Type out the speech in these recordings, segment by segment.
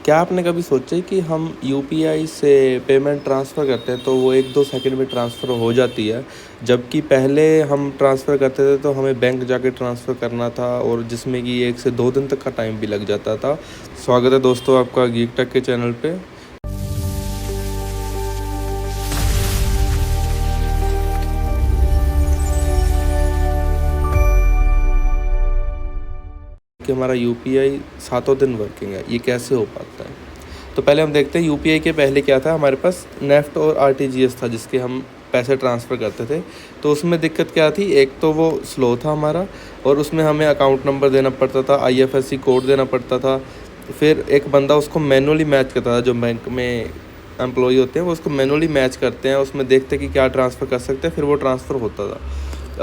क्या आपने कभी सोचा है कि हम यूपीआई से पेमेंट ट्रांसफ़र करते हैं तो वो 1-2 सेकंड में ट्रांसफ़र हो जाती है, जबकि पहले हम ट्रांसफ़र करते थे तो हमें बैंक जाके ट्रांसफ़र करना था और जिसमें कि 1 से 2 दिन तक का टाइम भी लग जाता था। स्वागत है दोस्तों आपका गीक टेक के चैनल पे। कि हमारा यूपीआई सातों दिन वर्किंग है, ये कैसे हो पाता है? तो पहले हम देखते हैं यूपीआई के पहले क्या था, हमारे पास नेफ्ट और आरटीजीएस था जिसके हम पैसे ट्रांसफ़र करते थे। तो उसमें दिक्कत क्या थी, एक तो वो स्लो था हमारा और उसमें हमें अकाउंट नंबर देना पड़ता था, आईएफएससी कोड देना पड़ता था। फिर एक बंदा उसको मैनुअली मैच करता था, जो बैंक में एम्प्लॉई होते हैं वो उसको मैनुअली मैच करते हैं, उसमें देखते हैं कि क्या ट्रांसफ़र कर सकते हैं, फिर वो ट्रांसफ़र होता था।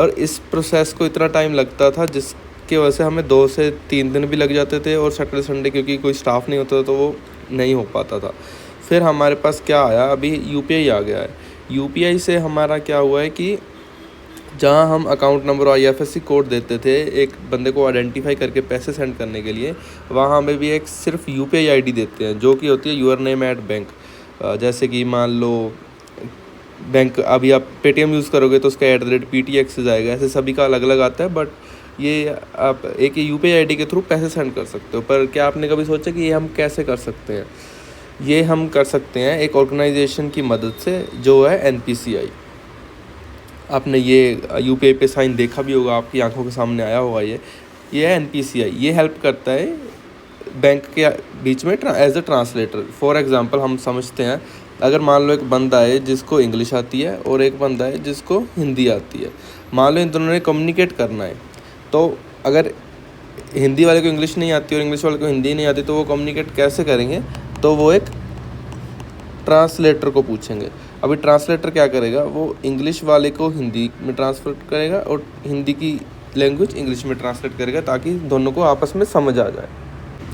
और इस प्रोसेस को इतना टाइम लगता था जिसकी वजह से हमें 2 से 3 दिन भी लग जाते थे और सैटरडे संडे क्योंकि कोई स्टाफ नहीं होता था तो वो नहीं हो पाता था। फिर हमारे पास क्या आया, अभी यूपीआई आ गया है। यूपीआई से हमारा क्या हुआ है कि जहाँ हम अकाउंट नंबर और आईएफएससी कोड देते थे एक बंदे को आइडेंटिफाई करके पैसे सेंड करने के लिए, वहाँ हमें भी एक सिर्फ यूपीआई आईडी देते हैं जो कि होती है यूर नेम एट बैंक। जैसे कि मान लो बैंक, अभी आप पेटीएम यूज़ करोगे तो उसका @PTX आएगा, ऐसे सभी का अलग अलग आता है। बट ये आप एक यूपीआई आईडी के थ्रू पैसे सेंड कर सकते हो। पर क्या आपने कभी सोचा कि ये हम कैसे कर सकते हैं? ये हम कर सकते हैं एक ऑर्गेनाइजेशन की मदद से जो है एनपीसीआई। आपने ये यूपीआई पे साइन देखा भी होगा, आपकी आंखों के सामने आया होगा। ये है एनपीसीआई। ये हेल्प करता है बैंक के बीच में as a translator. For example हम समझते हैं, अगर मान लो एक बंदा है जिसको इंग्लिश आती है और एक बंदा है जिसको हिंदी आती है, मान लो इन दोनों ने कम्युनिकेट करना है, तो अगर हिंदी वाले को इंग्लिश नहीं आती और इंग्लिश वाले को हिंदी नहीं आती तो वो कम्युनिकेट कैसे करेंगे? तो वो एक ट्रांसलेटर को पूछेंगे। अभी ट्रांसलेटर क्या करेगा, वो इंग्लिश वाले को हिंदी में ट्रांसलेट करेगा और हिंदी की लैंग्वेज इंग्लिश में ट्रांसलेट करेगा ताकि दोनों को आपस में समझ आ जाए।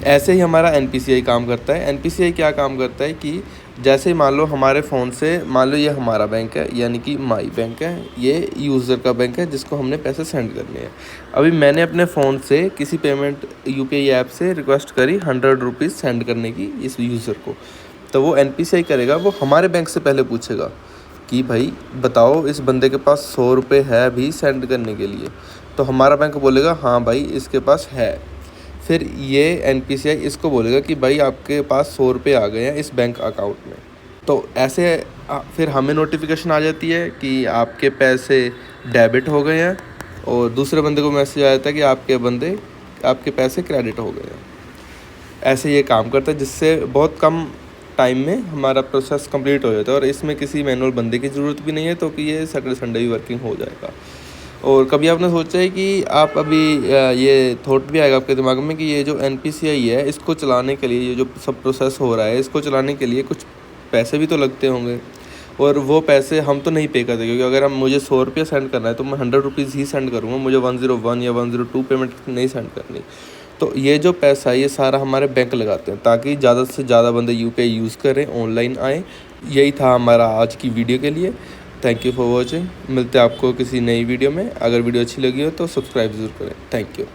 ऐसे ही हमारा एनपीसीआई काम करता है। एनपीसीआई क्या काम करता है कि जैसे ही मान लो हमारे फ़ोन से, मान लो ये हमारा बैंक है यानी कि माई बैंक है, ये यूज़र का बैंक है जिसको हमने पैसे सेंड करने हैं। अभी मैंने अपने फ़ोन से किसी पेमेंट यूपीआई ऐप से रिक्वेस्ट करी 100 रुपीज़ सेंड करने की इस यूज़र को, तो वो एनपीसीआई करेगा, वो हमारे बैंक से पहले पूछेगा कि भाई बताओ इस बंदे के पास 100 रुपये है भी सेंड करने के लिए, तो हमारा बैंक बोलेगा हाँ भाई इसके पास है। फिर ये एनपीसीआई इसको बोलेगा कि भाई आपके पास 100 रुपये आ गए हैं इस बैंक अकाउंट में। तो ऐसे फिर हमें नोटिफिकेशन आ जाती है कि आपके पैसे डेबिट हो गए हैं और दूसरे बंदे को मैसेज आ जाता है कि आपके पैसे क्रेडिट हो गए हैं। ऐसे ये काम करता है जिससे बहुत कम टाइम में हमारा प्रोसेस कंप्लीट हो जाता है और इसमें किसी मैनुअल बंदे की ज़रूरत भी नहीं है, तो कि ये सैटरडे संडे भी वर्किंग हो जाएगा। और कभी आपने सोचा है कि आप अभी ये थॉट भी आएगा आपके दिमाग में कि ये जो एनपीसीआई है इसको चलाने के लिए, ये जो सब प्रोसेस हो रहा है इसको चलाने के लिए कुछ पैसे भी तो लगते होंगे, और वो पैसे हम तो नहीं पे करते क्योंकि अगर मुझे 100 रुपये सेंड करना है तो मैं 100 रुपीज़ ही सेंड करूँगा, मुझे 101 या 102 पेमेंट नहीं सेंड करनी। तो ये जो पैसा है ये सारा हमारे बैंक लगाते हैं ताकि ज़्यादा से ज़्यादा बंदे यूपीआई यूज़ करें, ऑनलाइन आएँ। यही था हमारा आज की वीडियो के लिए। Thank you for watching. मिलते हैं आपको किसी नई वीडियो में। अगर वीडियो अच्छी लगी हो तो सब्सक्राइब ज़रूर करें। Thank you.